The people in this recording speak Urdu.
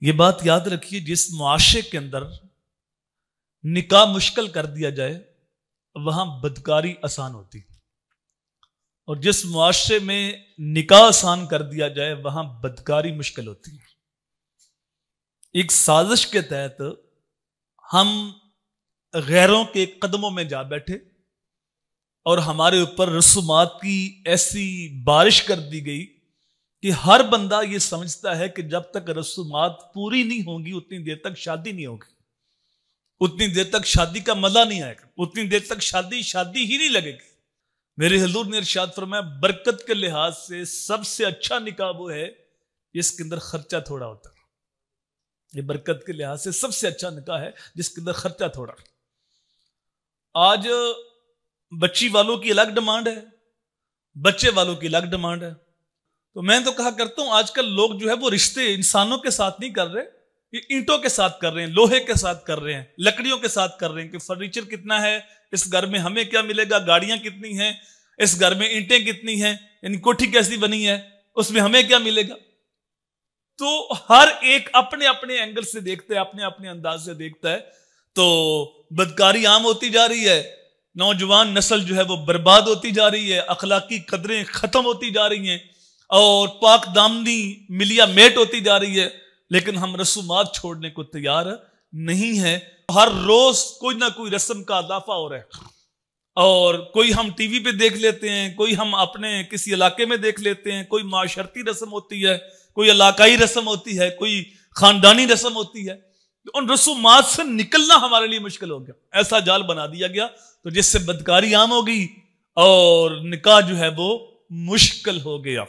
یہ بات یاد رکھیے، جس معاشرے کے اندر نکاح مشکل کر دیا جائے وہاں بدکاری آسان ہوتی، اور جس معاشرے میں نکاح آسان کر دیا جائے وہاں بدکاری مشکل ہوتی ہے۔ ایک سازش کے تحت ہم غیروں کے قدموں میں جا بیٹھے اور ہمارے اوپر رسومات کی ایسی بارش کر دی گئی کہ ہر بندہ یہ سمجھتا ہے کہ جب تک رسومات پوری نہیں ہوں گی اتنی دیر تک شادی نہیں ہوگی، اتنی دیر تک شادی کا مزہ نہیں آئے گا، اتنی دیر تک شادی ہی نہیں لگے گی۔ میرے حضور نے ارشاد فرمایا برکت کے لحاظ سے سب سے اچھا نکاح وہ ہے جس کے اندر خرچہ تھوڑا ہوتا ہے۔ یہ برکت کے لحاظ سے سب سے اچھا نکاح ہے جس کے اندر خرچہ تھوڑا۔ آج بچی والوں کی الگ ڈیمانڈ ہے، بچے والوں کی الگ ڈیمانڈ ہے۔ تو میں تو کہا کرتا ہوں آج کل لوگ جو ہے وہ رشتے انسانوں کے ساتھ نہیں کر رہے، یہ اینٹوں کے ساتھ کر رہے ہیں، لوہے کے ساتھ کر رہے ہیں، لکڑیوں کے ساتھ کر رہے ہیں کہ فرنیچر کتنا ہے، اس گھر میں ہمیں کیا ملے گا، گاڑیاں کتنی ہیں، اس گھر میں اینٹیں کتنی ہیں، یعنی کوٹھی کیسی بنی ہے، اس میں ہمیں کیا ملے گا۔ تو ہر ایک اپنے اپنے اینگل سے دیکھتا ہے، اپنے اپنے انداز سے دیکھتا ہے، تو بدکاری عام ہوتی جا رہی ہے، نوجوان نسل جو ہے وہ برباد ہوتی جا رہی ہے، اخلاقی قدریں ختم ہوتی جا رہی ہیں اور پاک دامنی ملیا میٹ ہوتی جا رہی ہے، لیکن ہم رسومات چھوڑنے کو تیار نہیں ہیں۔ ہر روز کوئی نہ کوئی رسم کا اضافہ ہو رہا ہے، اور کوئی ہم ٹی وی پہ دیکھ لیتے ہیں، کوئی ہم اپنے کسی علاقے میں دیکھ لیتے ہیں، کوئی معاشرتی رسم ہوتی ہے، کوئی علاقائی رسم ہوتی ہے، کوئی خاندانی رسم ہوتی ہے۔ ان رسومات سے نکلنا ہمارے لیے مشکل ہو گیا، ایسا جال بنا دیا گیا تو جس سے بدکاری عام ہو گئی اور نکاح جو ہے وہ مشکل ہو گیا۔